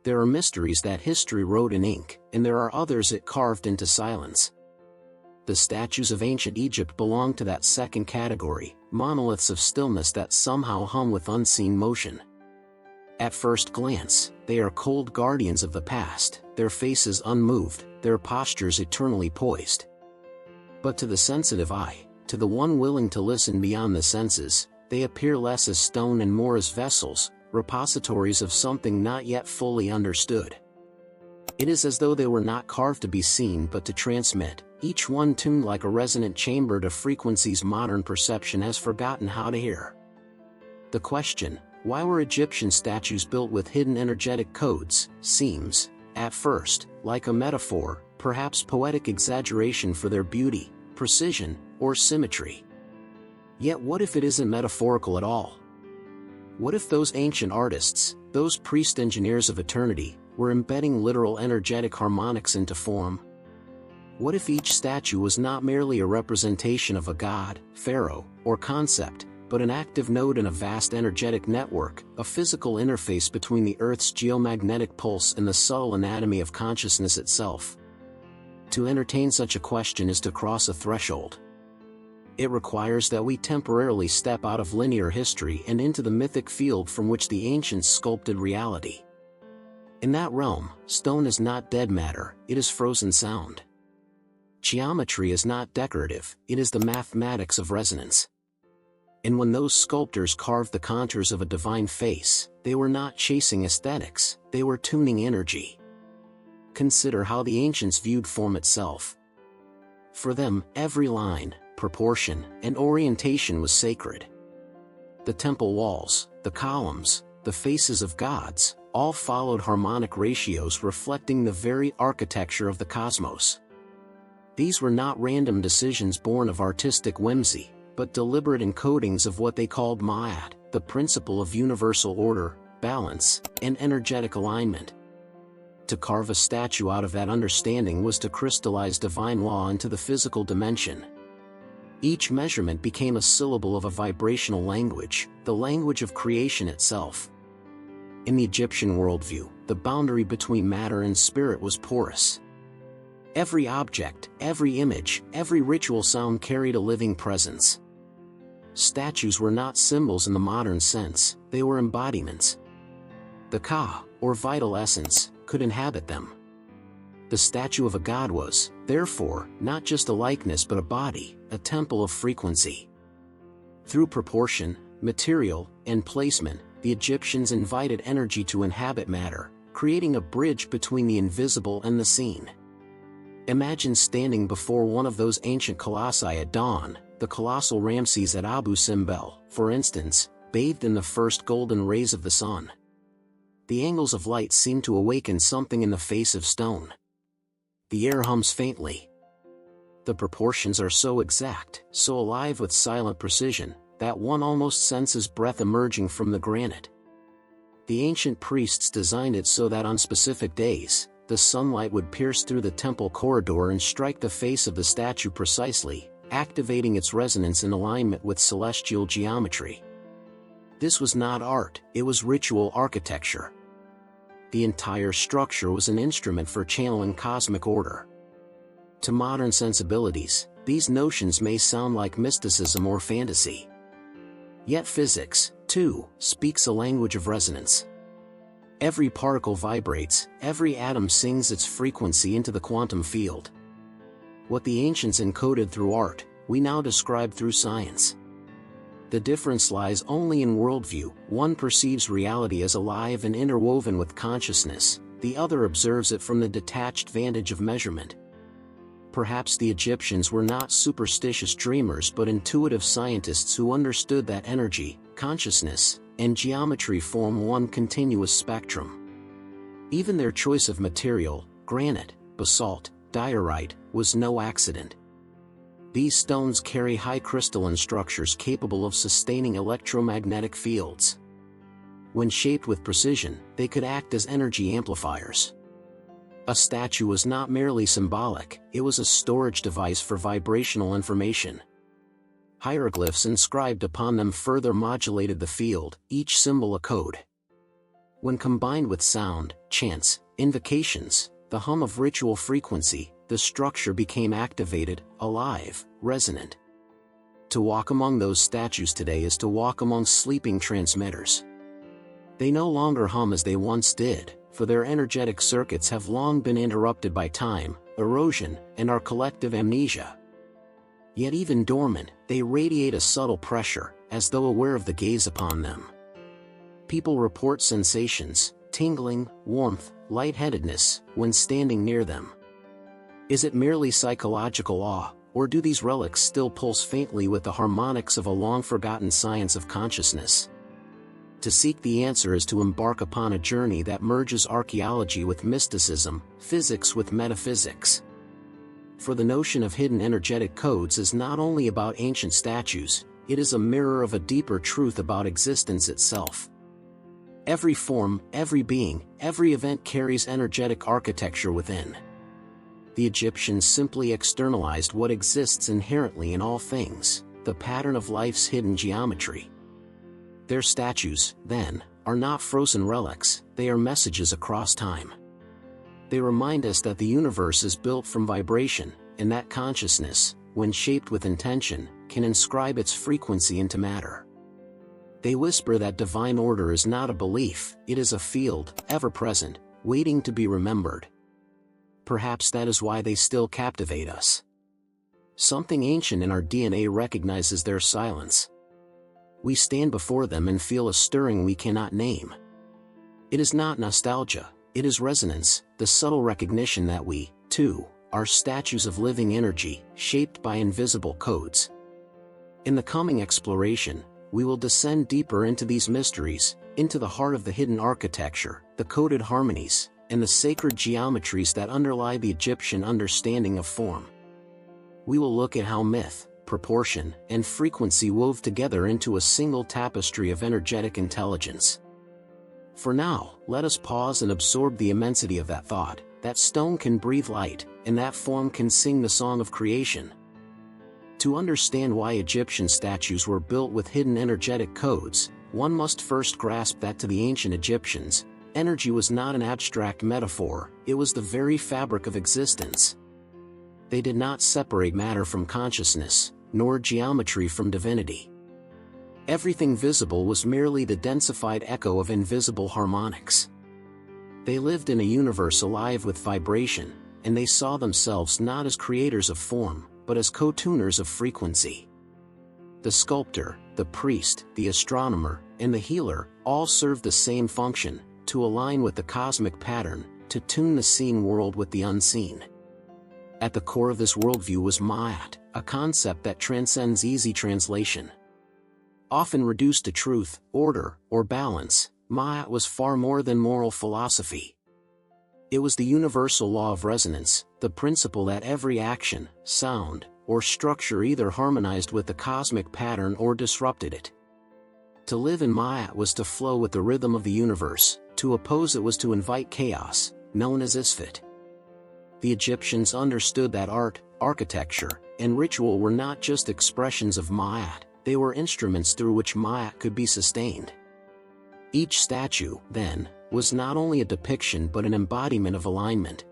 There are mysteries that history wrote in ink, and there are others it carved into silence. The statues of ancient Egypt belong to that second category, monoliths of stillness that somehow hum with unseen motion. At first glance, they are cold guardians of the past, their faces unmoved, their postures eternally poised. But to the sensitive eye, to the one willing to listen beyond the senses, they appear less as stone and more as vessels, repositories of something not yet fully understood. It is as though they were not carved to be seen but to transmit, each one tuned like a resonant chamber to frequencies modern perception has forgotten how to hear. The question, why were Egyptian statues built with hidden energetic codes, seems, at first, like a metaphor, perhaps poetic exaggeration for their beauty, precision, or symmetry. Yet what if it isn't metaphorical at all? What if those ancient artists, those priest engineers of eternity, were embedding literal energetic harmonics into form? What if each statue was not merely a representation of a god, pharaoh, or concept, but an active node in a vast energetic network, a physical interface between the Earth's geomagnetic pulse and the subtle anatomy of consciousness itself? To entertain such a question is to cross a threshold. It requires that we temporarily step out of linear history and into the mythic field from which the ancients sculpted reality. In that realm, stone is not dead matter, it is frozen sound. Geometry is not decorative, it is the mathematics of resonance. And when those sculptors carved the contours of a divine face, they were not chasing aesthetics, they were tuning energy. Consider how the ancients viewed form itself. For them, every line, proportion, and orientation was sacred. The temple walls, the columns, the faces of gods, all followed harmonic ratios reflecting the very architecture of the cosmos. These were not random decisions born of artistic whimsy, but deliberate encodings of what they called ma'at, the principle of universal order, balance, and energetic alignment. To carve a statue out of that understanding was to crystallize divine law into the physical dimension. Each measurement became a syllable of a vibrational language, the language of creation itself. In the Egyptian worldview, the boundary between matter and spirit was porous. Every object, every image, every ritual sound carried a living presence. Statues were not symbols in the modern sense, they were embodiments. The Ka, or vital essence, could inhabit them. The statue of a god was, therefore, not just a likeness but a body, a temple of frequency. Through proportion, material, and placement, the Egyptians invited energy to inhabit matter, creating a bridge between the invisible and the seen. Imagine standing before one of those ancient colossi at dawn, the colossal Ramses at Abu Simbel, for instance, bathed in the first golden rays of the sun. The angles of light seem to awaken something in the face of stone. The air hums faintly. The proportions are so exact, so alive with silent precision, that one almost senses breath emerging from the granite. The ancient priests designed it so that on specific days, the sunlight would pierce through the temple corridor and strike the face of the statue precisely, activating its resonance in alignment with celestial geometry. This was not art, it was ritual architecture. The entire structure was an instrument for channeling cosmic order. To modern sensibilities, these notions may sound like mysticism or fantasy. Yet physics, too, speaks a language of resonance. Every particle vibrates, every atom sings its frequency into the quantum field. What the ancients encoded through art, we now describe through science. The difference lies only in worldview. One perceives reality as alive and interwoven with consciousness, the other observes it from the detached vantage of measurement. Perhaps the Egyptians were not superstitious dreamers but intuitive scientists who understood that energy, consciousness, and geometry form one continuous spectrum. Even their choice of material, granite, basalt, diorite, was no accident. These stones carry high crystalline structures capable of sustaining electromagnetic fields. When shaped with precision, they could act as energy amplifiers. A statue was not merely symbolic, it was a storage device for vibrational information. Hieroglyphs inscribed upon them further modulated the field, each symbol a code. When combined with sound, chants, invocations, the hum of ritual frequency, the structure became activated, alive, resonant. To walk among those statues today is to walk among sleeping transmitters. They no longer hum as they once did, for their energetic circuits have long been interrupted by time, erosion, and our collective amnesia. Yet even dormant, they radiate a subtle pressure, as though aware of the gaze upon them. People report sensations, tingling, warmth, lightheadedness, when standing near them. Is it merely psychological awe, or do these relics still pulse faintly with the harmonics of a long-forgotten science of consciousness? To seek the answer is to embark upon a journey that merges archaeology with mysticism, physics with metaphysics. For the notion of hidden energetic codes is not only about ancient statues, it is a mirror of a deeper truth about existence itself. Every form, every being, every event carries energetic architecture within. The Egyptians simply externalized what exists inherently in all things, the pattern of life's hidden geometry. Their statues, then, are not frozen relics, they are messages across time. They remind us that the universe is built from vibration, and that consciousness, when shaped with intention, can inscribe its frequency into matter. They whisper that divine order is not a belief, it is a field, ever-present, waiting to be remembered. Perhaps that is why they still captivate us. Something ancient in our DNA recognizes their silence. We stand before them and feel a stirring we cannot name. It is not nostalgia, it is resonance, the subtle recognition that we, too, are statues of living energy, shaped by invisible codes. In the coming exploration, we will descend deeper into these mysteries, into the heart of the hidden architecture, the coded harmonies, and the sacred geometries that underlie the Egyptian understanding of form. We will look at how myth, proportion, and frequency wove together into a single tapestry of energetic intelligence. For now, let us pause and absorb the immensity of that thought, that stone can breathe light, and that form can sing the song of creation. To understand why Egyptian statues were built with hidden energetic codes, one must first grasp that to the ancient Egyptians, energy was not an abstract metaphor, it was the very fabric of existence. They did not separate matter from consciousness, nor geometry from divinity. Everything visible was merely the densified echo of invisible harmonics. They lived in a universe alive with vibration, and they saw themselves not as creators of form, but as co-tuners of frequency. The sculptor, the priest, the astronomer, and the healer all served the same function, to align with the cosmic pattern, to tune the seen world with the unseen. At the core of this worldview was Ma'at, a concept that transcends easy translation. Often reduced to truth, order, or balance, Ma'at was far more than moral philosophy. It was the universal law of resonance, the principle that every action, sound, or structure either harmonized with the cosmic pattern or disrupted it. To live in Ma'at was to flow with the rhythm of the universe, to oppose it was to invite chaos, known as Isfet. The Egyptians understood that art, architecture, and ritual were not just expressions of Ma'at, they were instruments through which Ma'at could be sustained. Each statue, then, was not only a depiction but an embodiment of alignment.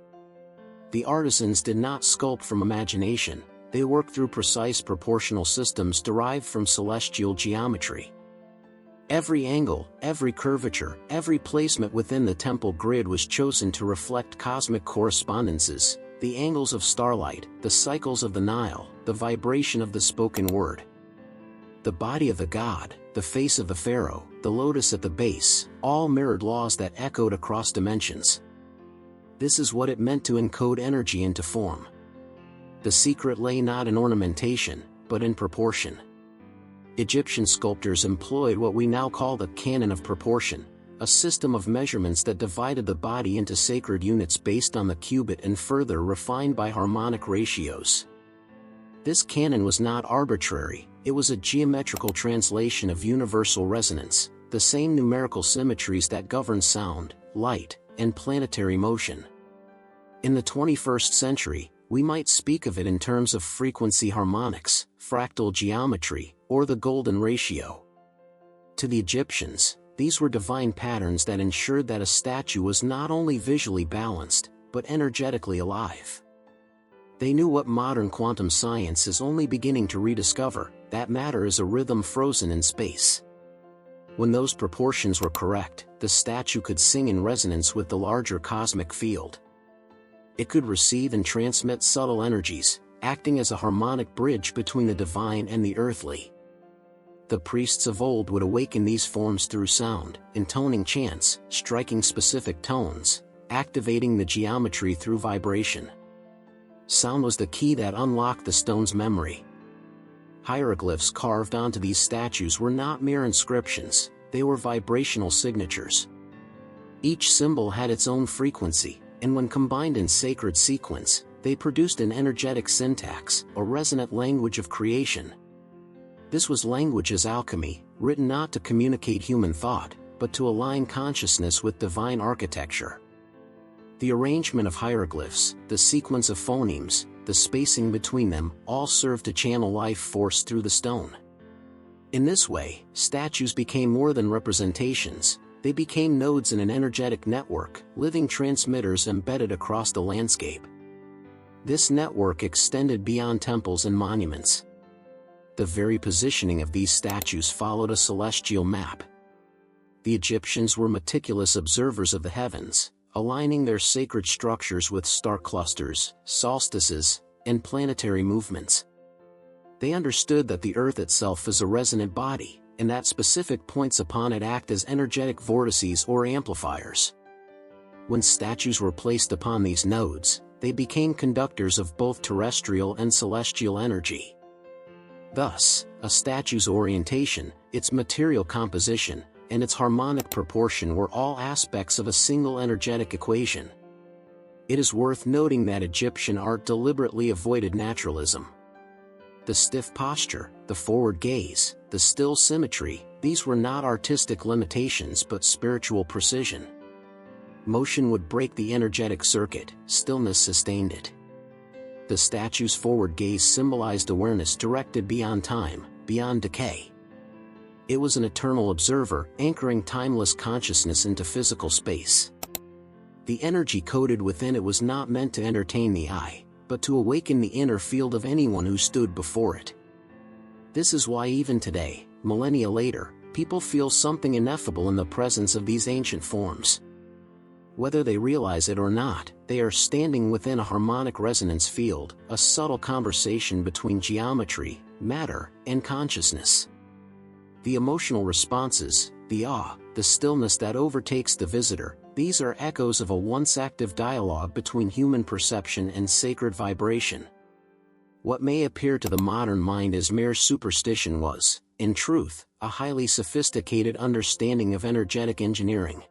The artisans did not sculpt from imagination, they worked through precise proportional systems derived from celestial geometry. Every angle, every curvature, every placement within the temple grid was chosen to reflect cosmic correspondences, the angles of starlight, the cycles of the Nile, the vibration of the spoken word. The body of the god, the face of the pharaoh, the lotus at the base, all mirrored laws that echoed across dimensions. This is what it meant to encode energy into form. The secret lay not in ornamentation, but in proportion. Egyptian sculptors employed what we now call the canon of proportion, a system of measurements that divided the body into sacred units based on the cubit and further refined by harmonic ratios. This canon was not arbitrary, it was a geometrical translation of universal resonance, the same numerical symmetries that govern sound, light, and planetary motion. In the 21st century, we might speak of it in terms of frequency harmonics, fractal geometry, or the golden ratio. To the Egyptians, These were divine patterns that ensured that a statue was not only visually balanced, but energetically alive. They knew what modern quantum science is only beginning to rediscover, that matter is a rhythm frozen in space. When those proportions were correct, the statue could sing in resonance with the larger cosmic field. It could receive and transmit subtle energies, acting as a harmonic bridge between the divine and the earthly. The priests of old would awaken these forms through sound, intoning chants, striking specific tones, activating the geometry through vibration. Sound was the key that unlocked the stone's memory. Hieroglyphs carved onto these statues were not mere inscriptions, they were vibrational signatures. Each symbol had its own frequency, and when combined in sacred sequence, they produced an energetic syntax, a resonant language of creation. This was language as alchemy, written not to communicate human thought, but to align consciousness with divine architecture. The arrangement of hieroglyphs, the sequence of phonemes, the spacing between them, all served to channel life force through the stone. In this way, statues became more than representations, they became nodes in an energetic network, living transmitters embedded across the landscape. This network extended beyond temples and monuments. The very positioning of these statues followed a celestial map. The Egyptians were meticulous observers of the heavens, aligning their sacred structures with star clusters, solstices, and planetary movements. They understood that the Earth itself is a resonant body, and that specific points upon it act as energetic vortices or amplifiers. When statues were placed upon these nodes, they became conductors of both terrestrial and celestial energy. Thus, a statue's orientation, its material composition, and its harmonic proportion were all aspects of a single energetic equation. It is worth noting that Egyptian art deliberately avoided naturalism. The stiff posture, the forward gaze, the still symmetry, these were not artistic limitations but spiritual precision. Motion would break the energetic circuit, stillness sustained it. The statue's forward gaze symbolized awareness directed beyond time, beyond decay. It was an eternal observer, anchoring timeless consciousness into physical space. The energy coded within it was not meant to entertain the eye, but to awaken the inner field of anyone who stood before it. This is why even today, millennia later, people feel something ineffable in the presence of these ancient forms. Whether they realize it or not, they are standing within a harmonic resonance field, a subtle conversation between geometry, matter, and consciousness. The emotional responses, the awe, the stillness that overtakes the visitor, these are echoes of a once active dialogue between human perception and sacred vibration. What may appear to the modern mind as mere superstition was, in truth, a highly sophisticated understanding of energetic engineering.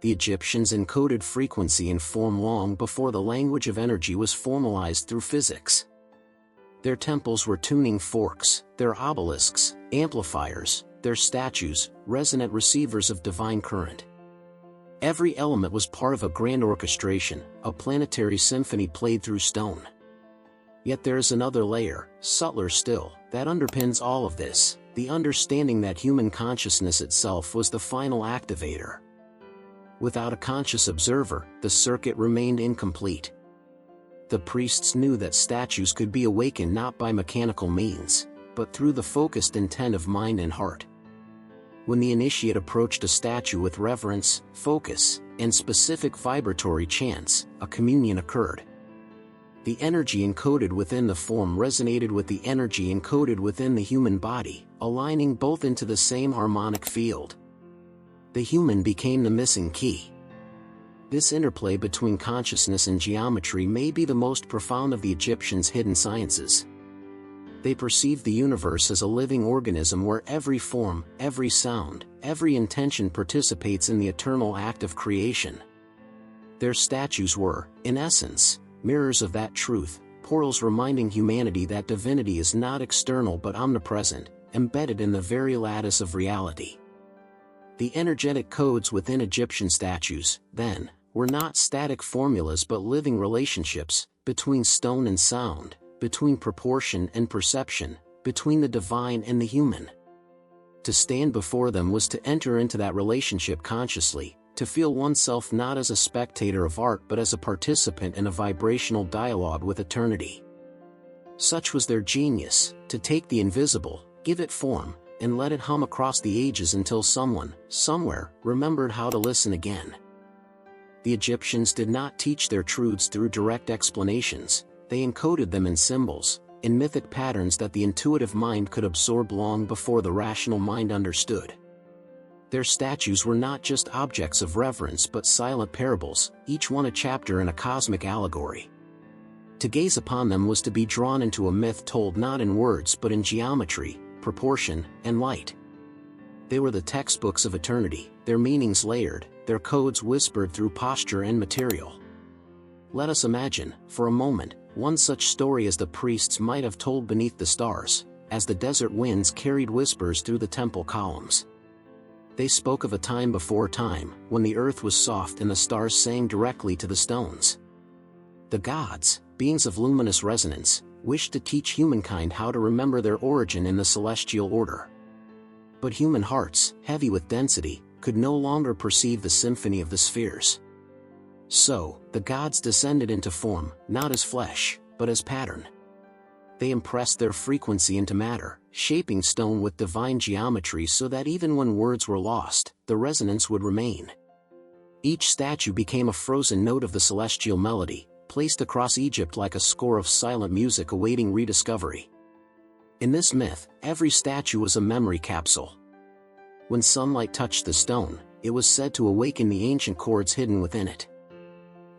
The Egyptians encoded frequency and form long before the language of energy was formalized through physics. Their temples were tuning forks, their obelisks, amplifiers, their statues, resonant receivers of divine current. Every element was part of a grand orchestration, a planetary symphony played through stone. Yet there is another layer, subtler still, that underpins all of this, the understanding that human consciousness itself was the final activator. Without a conscious observer, the circuit remained incomplete. The priests knew that statues could be awakened not by mechanical means, but through the focused intent of mind and heart. When the initiate approached a statue with reverence, focus, and specific vibratory chants, a communion occurred. The energy encoded within the form resonated with the energy encoded within the human body, aligning both into the same harmonic field. The human became the missing key. This interplay between consciousness and geometry may be the most profound of the Egyptians' hidden sciences. They perceived the universe as a living organism where every form, every sound, every intention participates in the eternal act of creation. Their statues were, in essence, mirrors of that truth, portals reminding humanity that divinity is not external but omnipresent, embedded in the very lattice of reality. The energetic codes within Egyptian statues, then, were not static formulas but living relationships, between stone and sound, between proportion and perception, between the divine and the human. To stand before them was to enter into that relationship consciously, to feel oneself not as a spectator of art but as a participant in a vibrational dialogue with eternity. Such was their genius, to take the invisible, give it form, and let it hum across the ages until someone, somewhere, remembered how to listen again. The Egyptians did not teach their truths through direct explanations, they encoded them in symbols, in mythic patterns that the intuitive mind could absorb long before the rational mind understood. Their statues were not just objects of reverence but silent parables, each one a chapter in a cosmic allegory. To gaze upon them was to be drawn into a myth told not in words but in geometry, proportion, and light. They were the textbooks of eternity, their meanings layered, their codes whispered through posture and material. Let us imagine, for a moment, one such story as the priests might have told beneath the stars, as the desert winds carried whispers through the temple columns. They spoke of a time before time, when the earth was soft and the stars sang directly to the stones. The gods, beings of luminous resonance, wished to teach humankind how to remember their origin in the celestial order. But human hearts, heavy with density, could no longer perceive the symphony of the spheres. So, the gods descended into form, not as flesh, but as pattern. They impressed their frequency into matter, shaping stone with divine geometry so that even when words were lost, the resonance would remain. Each statue became a frozen note of the celestial melody, placed across Egypt like a score of silent music awaiting rediscovery. In this myth, every statue was a memory capsule. When sunlight touched the stone, it was said to awaken the ancient chords hidden within it.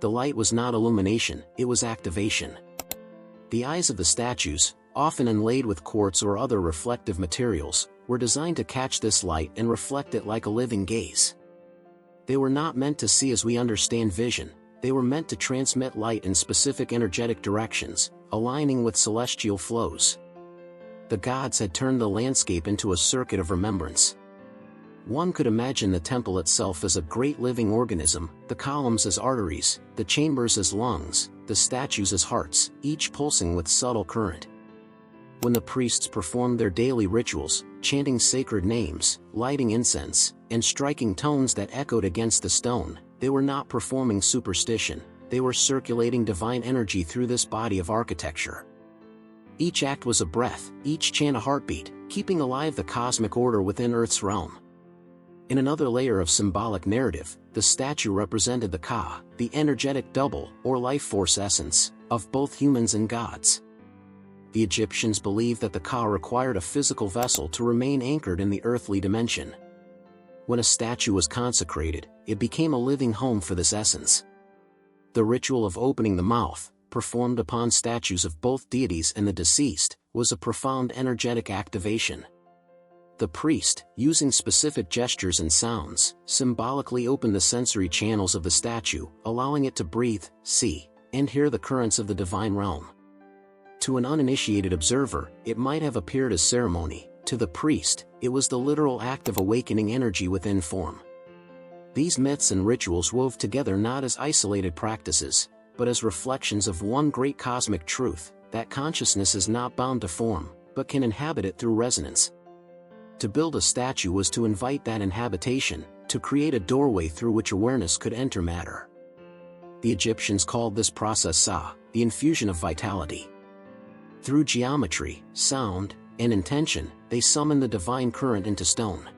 The light was not illumination, it was activation. The eyes of the statues, often inlaid with quartz or other reflective materials, were designed to catch this light and reflect it like a living gaze. They were not meant to see as we understand vision, they were meant to transmit light in specific energetic directions, aligning with celestial flows. The gods had turned the landscape into a circuit of remembrance. One could imagine the temple itself as a great living organism, the columns as arteries, the chambers as lungs, the statues as hearts, each pulsing with subtle current. When the priests performed their daily rituals, chanting sacred names, lighting incense, and striking tones that echoed against the stone, they were not performing superstition, they were circulating divine energy through this body of architecture. Each act was a breath, each chant a heartbeat, keeping alive the cosmic order within Earth's realm. In another layer of symbolic narrative, the statue represented the Ka, the energetic double, or life force essence, of both humans and gods. The Egyptians believed that the Ka required a physical vessel to remain anchored in the earthly dimension. When a statue was consecrated, it became a living home for this essence. The ritual of opening the mouth, performed upon statues of both deities and the deceased, was a profound energetic activation. The priest, using specific gestures and sounds, symbolically opened the sensory channels of the statue, allowing it to breathe, see, and hear the currents of the divine realm. To an uninitiated observer, it might have appeared as ceremony. To the priest, it was the literal act of awakening energy within form. These myths and rituals wove together not as isolated practices, but as reflections of one great cosmic truth, that consciousness is not bound to form, but can inhabit it through resonance. To build a statue was to invite that inhabitation, to create a doorway through which awareness could enter matter. The Egyptians called this process Sa, the infusion of vitality. Through geometry, sound, and intention, they summoned the divine current into stone.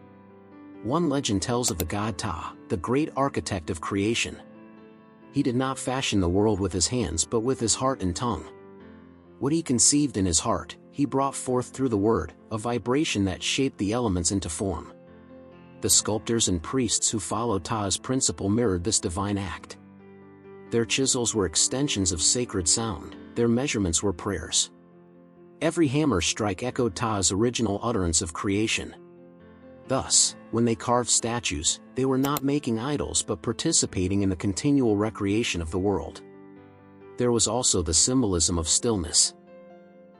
One legend tells of the god Ta, the great architect of creation. He did not fashion the world with his hands but with his heart and tongue. What he conceived in his heart, he brought forth through the word, a vibration that shaped the elements into form. The sculptors and priests who followed Ta's principle mirrored this divine act. Their chisels were extensions of sacred sound, their measurements were prayers. Every hammer strike echoed Ta's original utterance of creation. Thus, when they carved statues, they were not making idols but participating in the continual recreation of the world. There was also the symbolism of stillness.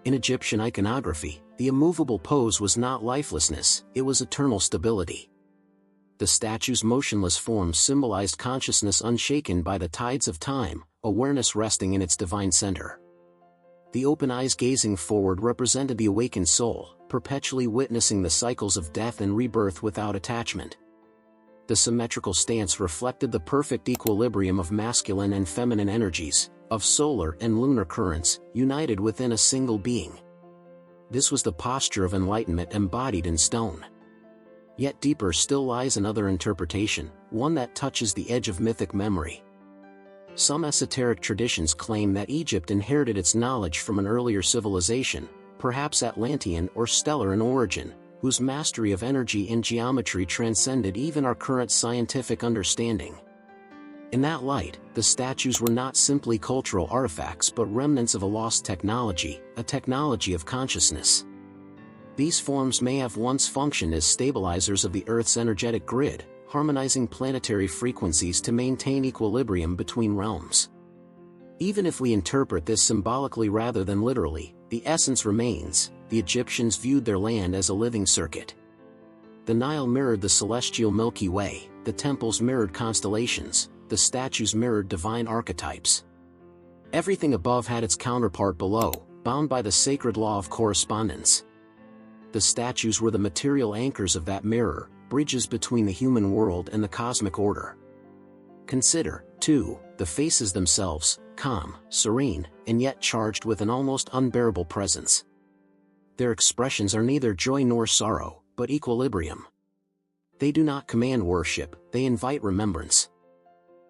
In Egyptian iconography, the immovable pose was not lifelessness, it was eternal stability. The statue's motionless form symbolized consciousness unshaken by the tides of time, awareness resting in its divine center. The open eyes gazing forward represented the awakened soul, perpetually witnessing the cycles of death and rebirth without attachment. The symmetrical stance reflected the perfect equilibrium of masculine and feminine energies, of solar and lunar currents, united within a single being. This was the posture of enlightenment embodied in stone. Yet deeper still lies another interpretation, one that touches the edge of mythic memory. Some esoteric traditions claim that Egypt inherited its knowledge from an earlier civilization, perhaps Atlantean or stellar in origin, whose mastery of energy and geometry transcended even our current scientific understanding. In that light, the statues were not simply cultural artifacts but remnants of a lost technology, a technology of consciousness. These forms may have once functioned as stabilizers of the Earth's energetic grid, harmonizing planetary frequencies to maintain equilibrium between realms. Even if we interpret this symbolically rather than literally, the essence remains: the Egyptians viewed their land as a living circuit. The Nile mirrored the celestial Milky Way, the temples mirrored constellations, the statues mirrored divine archetypes. Everything above had its counterpart below, bound by the sacred law of correspondence. The statues were the material anchors of that mirror, bridges between the human world and the cosmic order. Consider, too, the faces themselves, calm, serene, and yet charged with an almost unbearable presence. Their expressions are neither joy nor sorrow, but equilibrium. They do not command worship, they invite remembrance.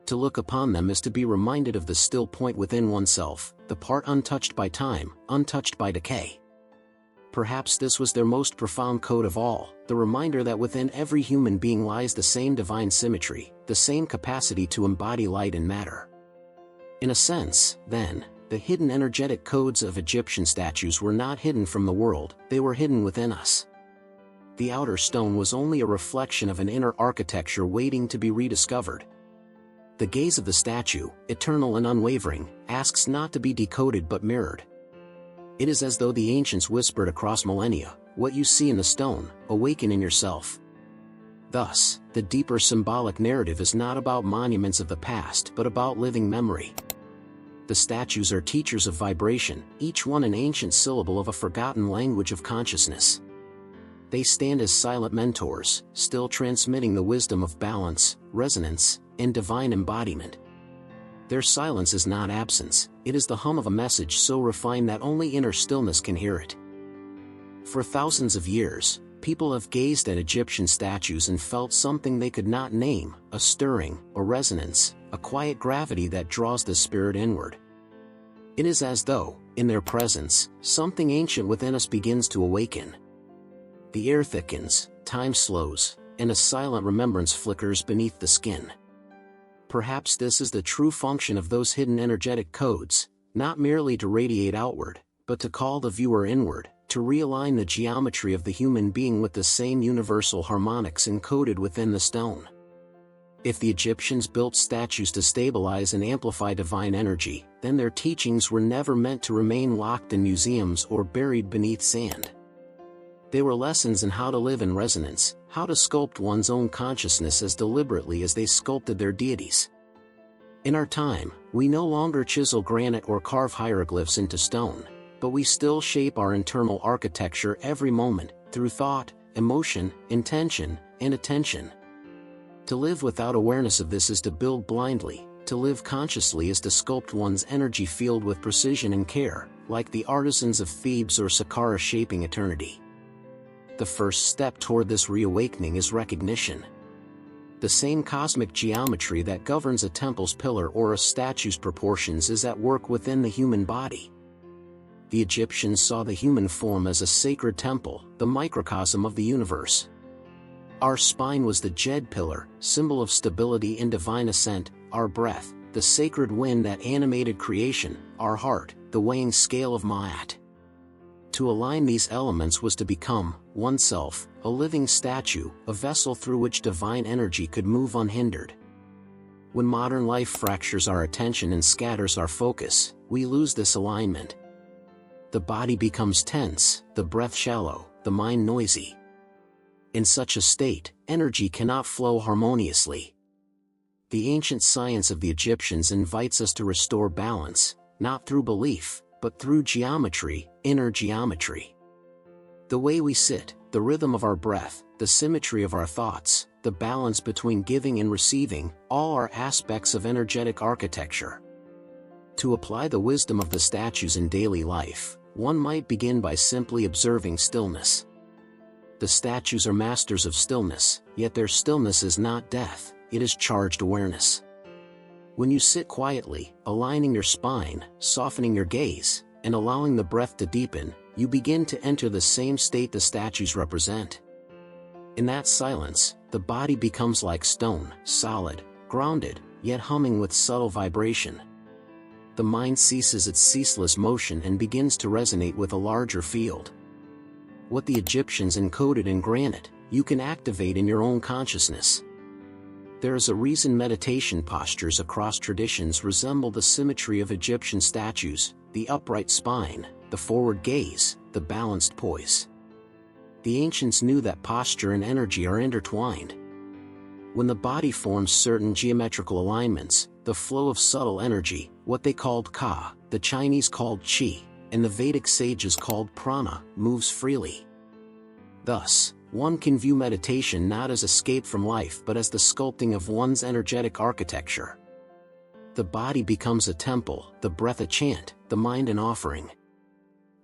To look upon them is to be reminded of the still point within oneself, the part untouched by time, untouched by decay. Perhaps this was their most profound code of all, the reminder that within every human being lies the same divine symmetry, the same capacity to embody light and matter. In a sense, then, the hidden energetic codes of Egyptian statues were not hidden from the world, they were hidden within us. The outer stone was only a reflection of an inner architecture waiting to be rediscovered. The gaze of the statue, eternal and unwavering, asks not to be decoded but mirrored. It is as though the ancients whispered across millennia, "What you see in the stone, awaken in yourself." Thus, the deeper symbolic narrative is not about monuments of the past but about living memory. The statues are teachers of vibration, each one an ancient syllable of a forgotten language of consciousness. They stand as silent mentors, still transmitting the wisdom of balance, resonance, and divine embodiment. Their silence is not absence, it is the hum of a message so refined that only inner stillness can hear it. For thousands of years, people have gazed at Egyptian statues and felt something they could not name, a stirring, a resonance, a quiet gravity that draws the spirit inward. It is as though, in their presence, something ancient within us begins to awaken. The air thickens, time slows, and a silent remembrance flickers beneath the skin. Perhaps this is the true function of those hidden energetic codes, not merely to radiate outward, but to call the viewer inward, to realign the geometry of the human being with the same universal harmonics encoded within the stone. If the Egyptians built statues to stabilize and amplify divine energy, then their teachings were never meant to remain locked in museums or buried beneath sand. They were lessons in how to live in resonance, how to sculpt one's own consciousness as deliberately as they sculpted their deities. In our time, we no longer chisel granite or carve hieroglyphs into stone, but we still shape our internal architecture every moment, through thought, emotion, intention, and attention. To live without awareness of this is to build blindly, to live consciously is to sculpt one's energy field with precision and care, like the artisans of Thebes or Saqqara shaping eternity. The first step toward this reawakening is recognition. The same cosmic geometry that governs a temple's pillar or a statue's proportions is at work within the human body. The Egyptians saw the human form as a sacred temple, the microcosm of the universe. Our spine was the Jed pillar, symbol of stability and divine ascent, our breath, the sacred wind that animated creation, our heart, the weighing scale of Ma'at. To align these elements was to become, oneself, a living statue, a vessel through which divine energy could move unhindered. When modern life fractures our attention and scatters our focus, we lose this alignment. The body becomes tense, the breath shallow, the mind noisy. In such a state, energy cannot flow harmoniously. The ancient science of the Egyptians invites us to restore balance, not through belief, but through geometry, inner geometry. The way we sit, the rhythm of our breath, the symmetry of our thoughts, the balance between giving and receiving, all are aspects of energetic architecture. To apply the wisdom of the statues in daily life, one might begin by simply observing stillness. The statues are masters of stillness, yet their stillness is not death, it is charged awareness. When you sit quietly, aligning your spine, softening your gaze, and allowing the breath to deepen, you begin to enter the same state the statues represent. In that silence, the body becomes like stone, solid, grounded, yet humming with subtle vibration. The mind ceases its ceaseless motion and begins to resonate with a larger field. What the Egyptians encoded in granite, you can activate in your own consciousness. There is a reason meditation postures across traditions resemble the symmetry of Egyptian statues, the upright spine, the forward gaze, the balanced poise. The ancients knew that posture and energy are intertwined. When the body forms certain geometrical alignments, the flow of subtle energy, what they called ka, the Chinese called qi, and the Vedic sages called prana, moves freely. Thus, one can view meditation not as escape from life but as the sculpting of one's energetic architecture. The body becomes a temple, the breath a chant, the mind an offering.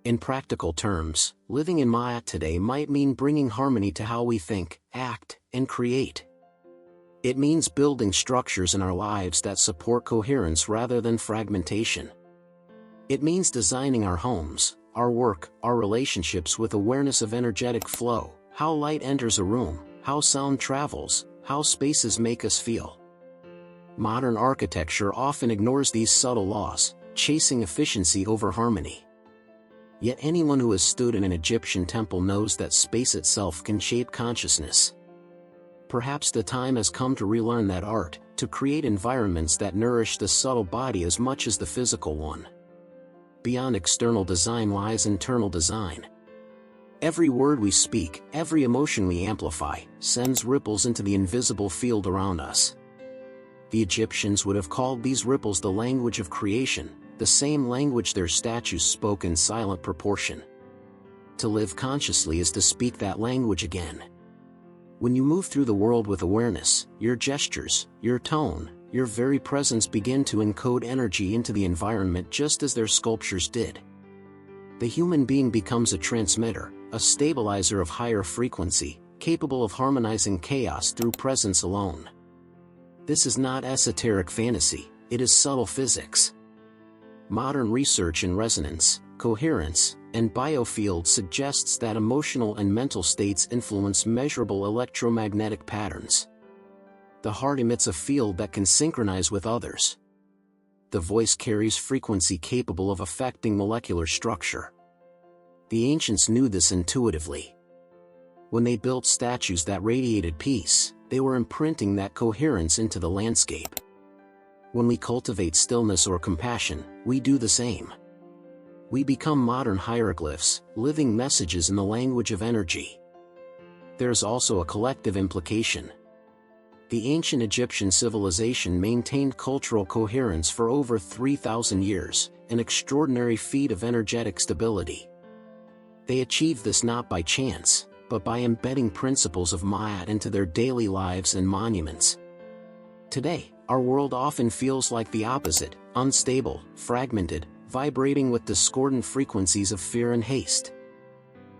In practical terms, living in Maya today might mean bringing harmony to how we think, act, and create. It means building structures in our lives that support coherence rather than fragmentation. It means designing our homes, our work, our relationships with awareness of energetic flow, how light enters a room, how sound travels, how spaces make us feel. Modern architecture often ignores these subtle laws, chasing efficiency over harmony. Yet anyone who has stood in an Egyptian temple knows that space itself can shape consciousness. Perhaps the time has come to relearn that art, to create environments that nourish the subtle body as much as the physical one. Beyond external design lies internal design. Every word we speak, every emotion we amplify, sends ripples into the invisible field around us. The Egyptians would have called these ripples the language of creation, the same language their statues spoke in silent proportion. To live consciously is to speak that language again. When you move through the world with awareness, your gestures, your tone, your very presence begin to encode energy into the environment just as their sculptures did. The human being becomes a transmitter, a stabilizer of higher frequency, capable of harmonizing chaos through presence alone. This is not esoteric fantasy, it is subtle physics. Modern research in resonance, coherence, and biofield suggests that emotional and mental states influence measurable electromagnetic patterns. The heart emits a field that can synchronize with others. The voice carries frequency capable of affecting molecular structure. The ancients knew this intuitively. When they built statues that radiated peace, they were imprinting that coherence into the landscape. When we cultivate stillness or compassion, we do the same. We become modern hieroglyphs, living messages in the language of energy. There's also a collective implication. The ancient Egyptian civilization maintained cultural coherence for over 3,000 years, an extraordinary feat of energetic stability. They achieved this not by chance, but by embedding principles of Maya into their daily lives and monuments. Today, our world often feels like the opposite, unstable, fragmented, vibrating with discordant frequencies of fear and haste.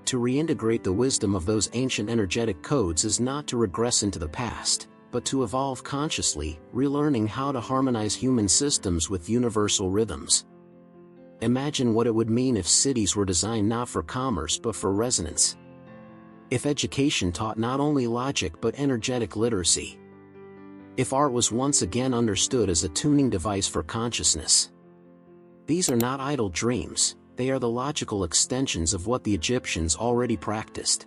To reintegrate the wisdom of those ancient energetic codes is not to regress into the past, but to evolve consciously, relearning how to harmonize human systems with universal rhythms. Imagine what it would mean if cities were designed not for commerce but for resonance. If education taught not only logic but energetic literacy. If art was once again understood as a tuning device for consciousness. These are not idle dreams, they are the logical extensions of what the Egyptians already practiced.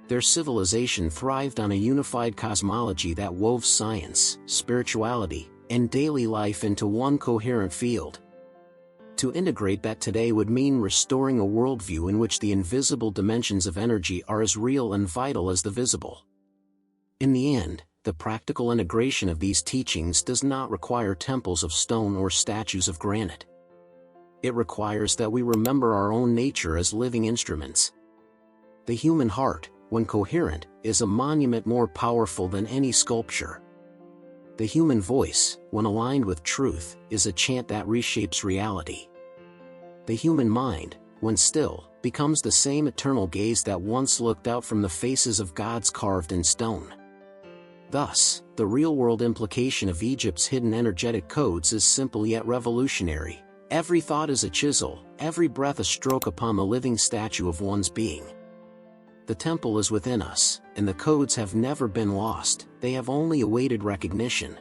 Their civilization thrived on a unified cosmology that wove science, spirituality, and daily life into one coherent field. To integrate that today would mean restoring a worldview in which the invisible dimensions of energy are as real and vital as the visible. In the end, the practical integration of these teachings does not require temples of stone or statues of granite. It requires that we remember our own nature as living instruments. The human heart, when coherent, is a monument more powerful than any sculpture. The human voice, when aligned with truth, is a chant that reshapes reality. The human mind, when still, becomes the same eternal gaze that once looked out from the faces of gods carved in stone. Thus, the real-world implication of Egypt's hidden energetic codes is simple yet revolutionary. Every thought is a chisel, every breath a stroke upon the living statue of one's being. The temple is within us, and the codes have never been lost, they have only awaited recognition.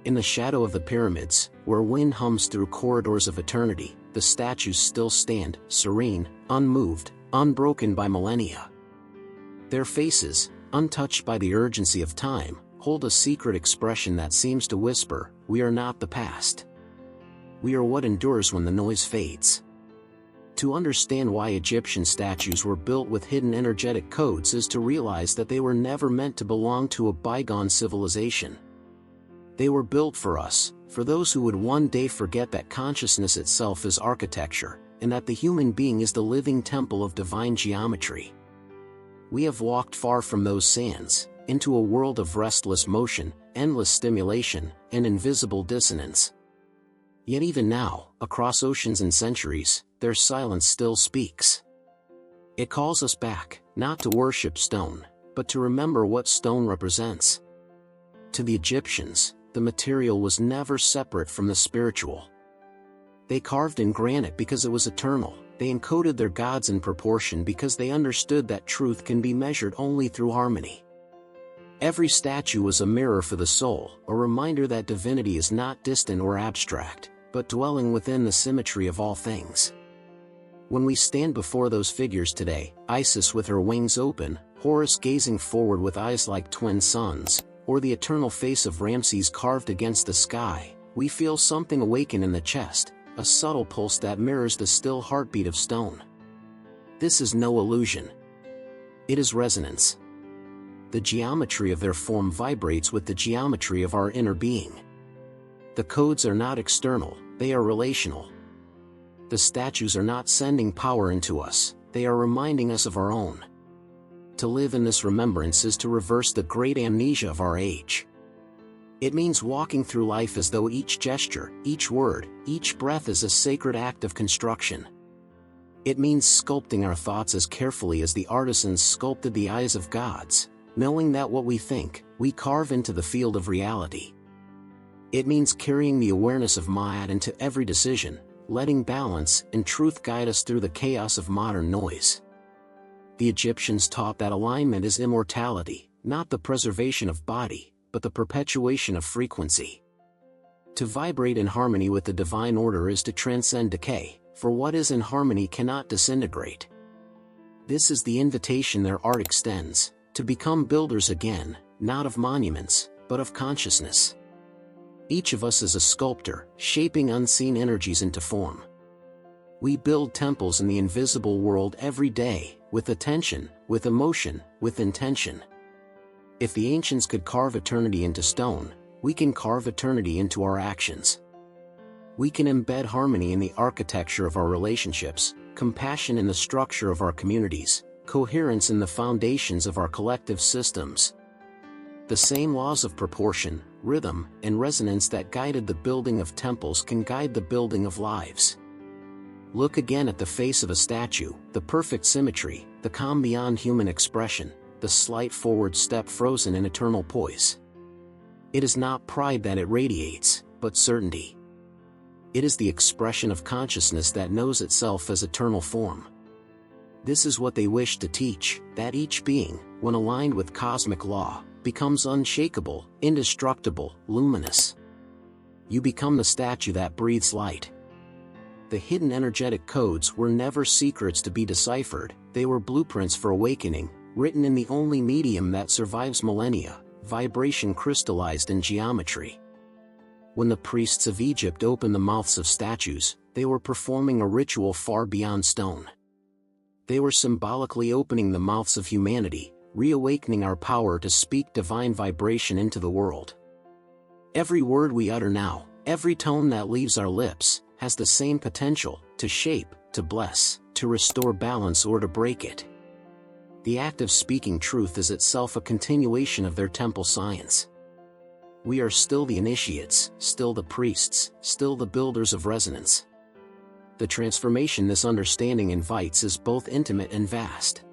In the shadow of the pyramids, where wind hums through corridors of eternity, the statues still stand, serene, unmoved, unbroken by millennia. Their faces, untouched by the urgency of time, hold a secret expression that seems to whisper, "We are not the past. We are what endures when the noise fades." To understand why Egyptian statues were built with hidden energetic codes is to realize that they were never meant to belong to a bygone civilization. They were built for us, for those who would one day forget that consciousness itself is architecture, and that the human being is the living temple of divine geometry. We have walked far from those sands, into a world of restless motion, endless stimulation, and invisible dissonance. Yet even now, across oceans and centuries, their silence still speaks. It calls us back, not to worship stone, but to remember what stone represents. To the Egyptians, the material was never separate from the spiritual. They carved in granite because it was eternal. They encoded their gods in proportion because they understood that truth can be measured only through harmony. Every statue was a mirror for the soul, a reminder that divinity is not distant or abstract, but dwelling within the symmetry of all things. When we stand before those figures today, Isis with her wings open, Horus gazing forward with eyes like twin suns, or the eternal face of Ramses carved against the sky, we feel something awaken in the chest, a subtle pulse that mirrors the still heartbeat of stone. This is no illusion. It is resonance. The geometry of their form vibrates with the geometry of our inner being. The codes are not external, they are relational. The statues are not sending power into us, they are reminding us of our own. To live in this remembrance is to reverse the great amnesia of our age. It means walking through life as though each gesture, each word, each breath is a sacred act of construction. It means sculpting our thoughts as carefully as the artisans sculpted the eyes of gods, knowing that what we think, we carve into the field of reality. It means carrying the awareness of Ma'at into every decision, letting balance and truth guide us through the chaos of modern noise. The Egyptians taught that alignment is immortality, not the preservation of body, but the perpetuation of frequency. To vibrate in harmony with the divine order is to transcend decay, for what is in harmony cannot disintegrate. This is the invitation their art extends, to become builders again, not of monuments, but of consciousness. Each of us is a sculptor, shaping unseen energies into form. We build temples in the invisible world every day, with attention, with emotion, with intention. If the ancients could carve eternity into stone, we can carve eternity into our actions. We can embed harmony in the architecture of our relationships, compassion in the structure of our communities, coherence in the foundations of our collective systems. The same laws of proportion, rhythm, and resonance that guided the building of temples can guide the building of lives. Look again at the face of a statue, the perfect symmetry, the calm beyond human expression, the slight forward step frozen in eternal poise. It is not pride that it radiates, but certainty. It is the expression of consciousness that knows itself as eternal form. This is what they wish to teach, that each being, when aligned with cosmic law, becomes unshakable, indestructible, luminous. You become the statue that breathes light. The hidden energetic codes were never secrets to be deciphered, they were blueprints for awakening, written in the only medium that survives millennia, vibration crystallized in geometry. When the priests of Egypt opened the mouths of statues, they were performing a ritual far beyond stone. They were symbolically opening the mouths of humanity, reawakening our power to speak divine vibration into the world. Every word we utter now, every tone that leaves our lips, has the same potential, to shape, to bless, to restore balance or to break it. The act of speaking truth is itself a continuation of their temple science. We are still the initiates, still the priests, still the builders of resonance. The transformation this understanding invites is both intimate and vast.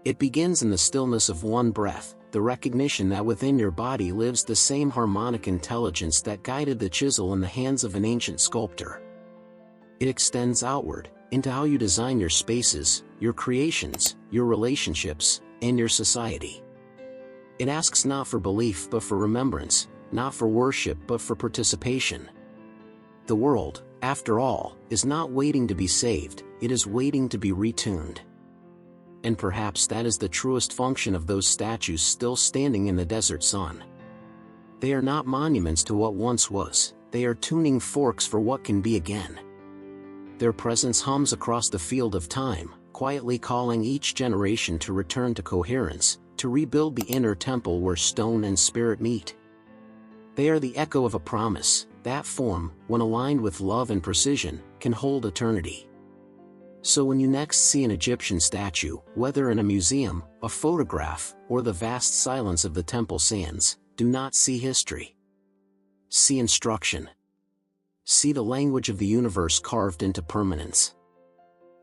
It begins in the stillness of one breath, the recognition that within your body lives the same harmonic intelligence that guided the chisel in the hands of an ancient sculptor. It extends outward, into how you design your spaces, your creations, your relationships, and your society. It asks not for belief but for remembrance, not for worship but for participation. The world, after all, is not waiting to be saved, it is waiting to be retuned. And perhaps that is the truest function of those statues still standing in the desert sun. They are not monuments to what once was, they are tuning forks for what can be again. Their presence hums across the field of time, quietly calling each generation to return to coherence, to rebuild the inner temple where stone and spirit meet. They are the echo of a promise, that form, when aligned with love and precision, can hold eternity. So when you next see an Egyptian statue, whether in a museum, a photograph, or the vast silence of the temple sands, do not see history. See instruction. See the language of the universe carved into permanence.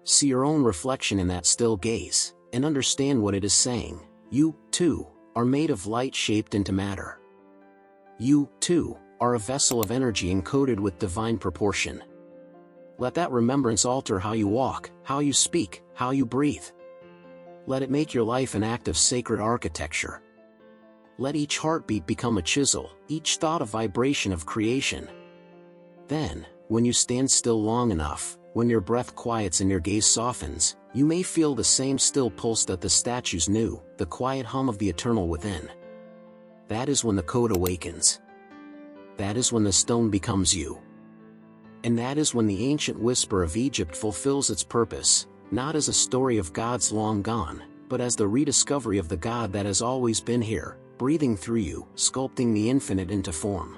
See your own reflection in that still gaze, and understand what it is saying. You, too, are made of light shaped into matter. You, too, are a vessel of energy encoded with divine proportion. Let that remembrance alter how you walk, how you speak, how you breathe. Let it make your life an act of sacred architecture. Let each heartbeat become a chisel, each thought a vibration of creation. Then, when you stand still long enough, when your breath quiets and your gaze softens, you may feel the same still pulse that the statues knew, the quiet hum of the eternal within. That is when the code awakens. That is when the stone becomes you. And that is when the ancient whisper of Egypt fulfills its purpose, not as a story of gods long gone, but as the rediscovery of the God that has always been here, breathing through you, sculpting the infinite into form.